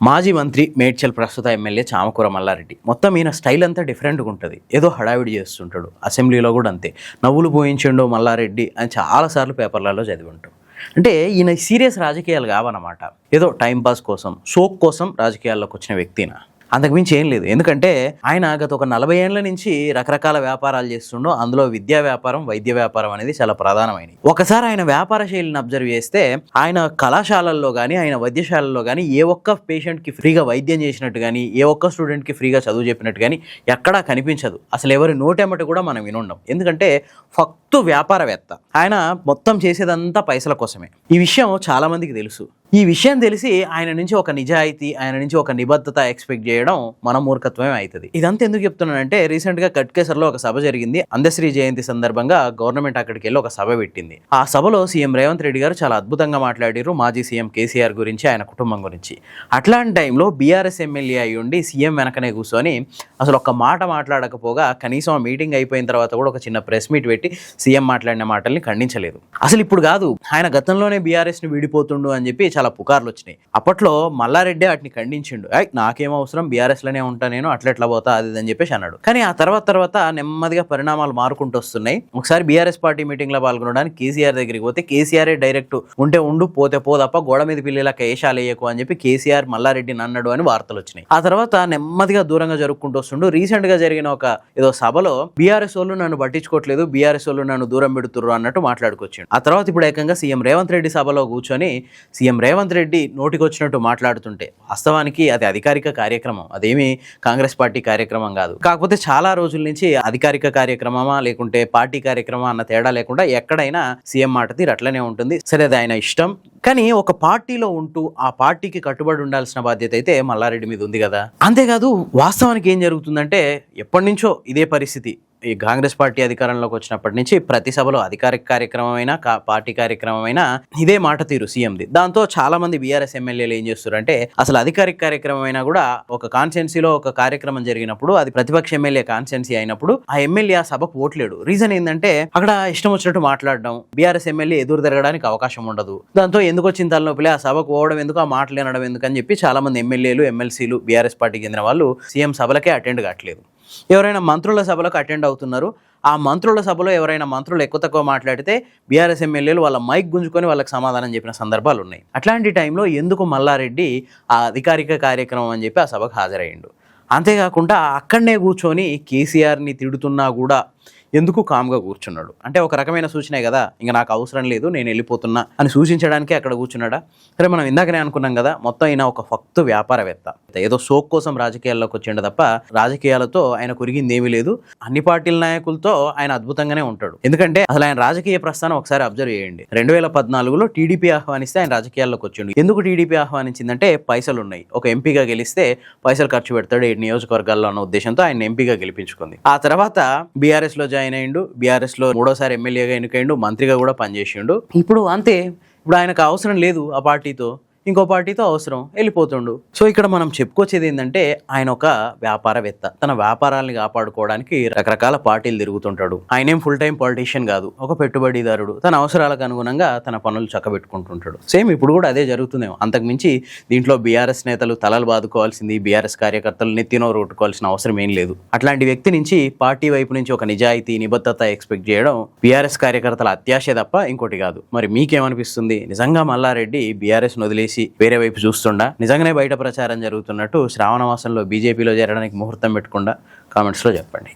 మాజీ మంత్రి మేడ్చల్ ప్రస్తుత ఎమ్మెల్యే చామకూర మల్లారెడ్డి. మొత్తం ఈయన స్టైల్ అంతా డిఫరెంట్గా ఉంటుంది. ఏదో హడావిడి చేస్తుంటాడు. అసెంబ్లీలో కూడా అంతే. నవ్వులు పోయించిండో మల్లారెడ్డి అని చాలాసార్లు పేపర్లలో చదివి ఉంటాం. అంటే ఈయన సీరియస్ రాజకీయాలు కావన్నమాట. ఏదో టైంపాస్ కోసం, షోక్ కోసం రాజకీయాల్లోకి వచ్చిన వ్యక్తిన. అంతకుమించి ఏం లేదు. ఎందుకంటే ఆయన గత ఒక 40 ఏళ్ల నుంచి రకరకాల వ్యాపారాలు చేస్తుండో, అందులో విద్యా వ్యాపారం, వైద్య వ్యాపారం అనేది చాలా ప్రధానమైనవి. ఒకసారి ఆయన వ్యాపార శైలిని అబ్జర్వ్ చేస్తే ఆయన కళాశాలల్లో కానీ, ఆయన వైద్యశాలల్లో కానీ ఏ ఒక్క పేషెంట్కి ఫ్రీగా వైద్యం చేసినట్టు కానీ, ఏ ఒక్క స్టూడెంట్కి ఫ్రీగా చదువు చెప్పినట్టు కానీ ఎక్కడా కనిపించదు. అసలు ఎవరి నోటెమ్మటి కూడా మనం వినుండం. ఎందుకంటే ఫక్తు వ్యాపారవేత్త ఆయన. మొత్తం చేసేదంతా పైసల కోసమే. ఈ విషయం చాలా మందికి తెలుసు. ఈ విషయం తెలిసి ఆయన నుంచి ఒక నిజాయితీ, ఆయన నుంచి ఒక నిబద్ధత ఎక్స్పెక్ట్ చేయడం మన మూర్ఖత్వమే అవుతుంది. ఇదంతా ఎందుకు చెప్తున్నానంటే, రీసెంట్గా కట్కేసర్లో ఒక సభ జరిగింది. అందశ్రీ జయంతి సందర్భంగా గవర్నమెంట్ అక్కడికి వెళ్ళి ఒక సభ పెట్టింది. ఆ సభలో సీఎం రేవంత్ రెడ్డి గారు చాలా అద్భుతంగా మాట్లాడారు మాజీ సీఎం కేసీఆర్ గురించి, ఆయన కుటుంబం గురించి. అట్లాంటి టైంలో బీఆర్ఎస్ ఎమ్మెల్యే అయి ఉండి సీఎం వెనకనే కూర్చొని అసలు ఒక్క మాట మాట్లాడకపోగా, కనీసం ఆ మీటింగ్ అయిపోయిన తర్వాత కూడా ఒక చిన్న ప్రెస్ మీట్ పెట్టి సీఎం మాట్లాడిన మాటల్ని ఖండించలేదు. అసలు ఇప్పుడు కాదు, ఆయన గతంలోనే బీఆర్ఎస్ని విడిపోతుండు అని చెప్పి చాలా పుకార్లు వచ్చినాయి. అప్పట్లో మల్లారెడ్డి వాటిని ఖండించిండు. నాకేం అవసరం, బీఆర్ఎస్లోనే ఉంటా నేను, అట్లెట్లా పోతా అది అని చెప్పేసి అన్నాడు. కానీ ఆ తర్వాత నెమ్మదిగా పరిణామాలు మారుకుంటూ వస్తున్నాయి. ఒకసారి బీఆర్ఎస్ పార్టీ మీటింగ్లో పాల్గొనడానికి కేసీఆర్ దగ్గరికి పోతే కేసీఆర్ డైరెక్ట్ ఉంటే ఉండు, పోతే పోదప్ప, గోడ మీద పిల్లల కేశాలు వేయకు అని చెప్పి కేసీఆర్ మల్లారెడ్డిని అన్నాడు అని వార్తలు వచ్చినాయి. ఆ తర్వాత నెమ్మదిగా దూరంగా జరుపుకుంటూ వస్తుండు. రీసెంట్ గా జరిగిన ఒక ఏదో సభలో బీఆర్ఎస్ వాళ్ళు నన్ను పట్టించుకోవట్లేదు, బీఆర్ఎస్ వాళ్ళు నన్ను దూరం పెడుతుర్రు అన్నట్టు మాట్లాడుకొచ్చిండు. ఆ తర్వాత ఇప్పుడు ఏకంగా సీఎం రేవంత్ రెడ్డి సభలో కూర్చొని సీఎం రేవంత్ రెడ్డి నోటికొచ్చినట్టు మాట్లాడుతుంటే, వాస్తవానికి అది అధికారిక కార్యక్రమం, అదేమి కాంగ్రెస్ పార్టీ కార్యక్రమం కాదు. కాకపోతే చాలా రోజుల నుంచి అధికారిక కార్యక్రమమా లేకుంటే పార్టీ కార్యక్రమం అన్న తేడా లేకుండా ఎక్కడైనా సీఎం మాట తీరు అట్లనే ఉంటుంది. సరే, అది ఆయన ఇష్టం. కానీ ఒక పార్టీలో ఉంటూ ఆ పార్టీకి కట్టుబడి ఉండాల్సిన బాధ్యత అయితే మల్లారెడ్డి మీద ఉంది కదా. అంతేకాదు, వాస్తవానికి ఏం జరుగుతుందంటే, ఎప్పటి నుంచో ఇదే పరిస్థితి. ఈ కాంగ్రెస్ పార్టీ అధికారంలోకి వచ్చినప్పటి నుంచి ప్రతి సభలో అధికారిక కార్యక్రమమైనా పార్టీ కార్యక్రమమైనా ఇదే మాట తీరు సీఎంది. దాంతో చాలా మంది బీఆర్ఎస్ ఎమ్మెల్యేలు ఏం చేస్తారంటే, అసలు అధికారిక కార్యక్రమం అయినా కూడా ఒక కాన్స్టిట్యున్సీలో ఒక కార్యక్రమం జరిగినప్పుడు, అది ప్రతిపక్ష ఎమ్మెల్యే కాన్స్టిట్యున్సీ అయినప్పుడు ఆ ఎమ్మెల్యే ఆ సభకు ఓట్లేడు. రీజన్ ఏంటంటే అక్కడ ఇష్టం వచ్చినట్టు మాట్లాడడం, బీఆర్ఎస్ ఎమ్మెల్యే ఎదురు తిరగడానికి అవకాశం ఉండదు. దాంతో ఎందుకు వచ్చిన తలనొప్పిలే, ఆ సభకు పోవడం ఎందుకు, ఆ మాటలు వినడం ఎందుకని చెప్పి చాలా మంది ఎమ్మెల్యేలు, ఎమ్మెల్సీలు, బీఆర్ఎస్ పార్టీకి చెందిన వాళ్ళు సీఎం సభలకే అటెండ్ కావట్లేదు. ఎవరైనా మంత్రుల సభలకు అటెండ్ అవుతున్నారు. ఆ మంత్రుల సభలో ఎవరైనా మంత్రులు ఎక్కువ తక్కువ మాట్లాడితే బీఆర్ఎస్ ఎమ్మెల్యేలు వాళ్ళ మైక్ గుంజుకొని వాళ్ళకి సమాధానం చెప్పిన సందర్భాలు ఉన్నాయి. అట్లాంటి టైంలో ఎందుకు మల్లారెడ్డి ఆ అధికారిక కార్యక్రమం అని చెప్పి ఆ సభకు హాజరయ్యిండు. అంతేకాకుండా అక్కడనే కూర్చొని కేసీఆర్ని తిడుతున్నా కూడా ఎందుకు కామ్గా కూర్చున్నాడు అంటే ఒక రకమైన సూచనే కదా, ఇంకా నాకు అవసరం లేదు, నేను వెళ్ళిపోతున్నా అని సూచించడానికి అక్కడ కూర్చున్నాడా. సరే, మనం ఇందాకనే అనుకున్నాం కదా, మొత్తం ఆయన ఒక ఫక్తు వ్యాపారవేత్త. ఏదో షోక్ కోసం రాజకీయాల్లోకి వచ్చిండు తప్ప రాజకీయాలతో ఆయన కురిగింది ఏమీ లేదు. అన్ని పార్టీల నాయకులతో ఆయన అద్భుతంగానే ఉంటాడు. ఎందుకంటే అసలు ఆయన రాజకీయ ప్రస్థానం ఒకసారి అబ్జర్వ్ చేయండి. 2014లో టీడీపీ ఆహ్వానిస్తే ఆయన రాజకీయాల్లోకి వచ్చిండు. ఎందుకు టీడీపీ ఆహ్వానించిందంటే, పైసలు ఉన్నాయి, ఒక ఎంపీగా గెలిస్తే పైసలు ఖర్చు పెడతాడు 7 నియోజకవర్గాల్లో అన్న ఉద్దేశంతో ఆయన ఎంపీగా గెలిపించుకుంది. ఆ తర్వాత బీఆర్ఎస్ లో జాయిన్ అయ్యిండు. బీఆర్ఎస్ లో 3వ సారి ఎమ్మెల్యేగా ఎన్నికైండు, మంత్రిగా కూడా పనిచేసిండు. ఇప్పుడు అంతే, ఇప్పుడు ఆయనకు అవసరం లేదు ఆ పార్టీతో, ఇంకో పార్టీతో అవసరం, వెళ్ళిపోతుండు. సో ఇక్కడ మనం చెప్పుకొచ్చేది ఏంటంటే, ఆయన ఒక వ్యాపారవేత్త. తన వ్యాపారాలని కాపాడుకోవడానికి రకరకాల పార్టీలు తిరుగుతుంటాడు. ఆయనేం ఫుల్ టైం పొలిటీషియన్ కాదు, ఒక పెట్టుబడిదారుడు. తన అవసరాలకు అనుగుణంగా తన పనులు చక్కబెట్టుకుంటుంటాడు. సేమ్ ఇప్పుడు కూడా అదే జరుగుతుందేమో. అంతకుమించి దీంట్లో బీఆర్ఎస్ నేతలు తలలు బాదుకోవాల్సింది, బీఆర్ఎస్ కార్యకర్తలు నెత్తినోరు కొట్టుకోవాల్సిన అవసరం ఏం లేదు. అట్లాంటి వ్యక్తి నుంచి, పార్టీ వైపు నుంచి ఒక నిజాయితీ, నిబద్ధత ఎక్స్పెక్ట్ చేయడం బీఆర్ఎస్ కార్యకర్తల అత్యాశ తప్ప ఇంకోటి కాదు. మరి మీకేమనిపిస్తుంది? నిజంగా మల్లారెడ్డి బీఆర్ఎస్ వదిలేసి వేరే వైపు చూస్తుండా, నిజంగానే బయట ప్రచారం జరుగుతున్నట్టు శ్రావణ మాసంలో బీజేపీలో చేరడానికి ముహూర్తం పెట్టకుండా కామెంట్స్లో చెప్పండి.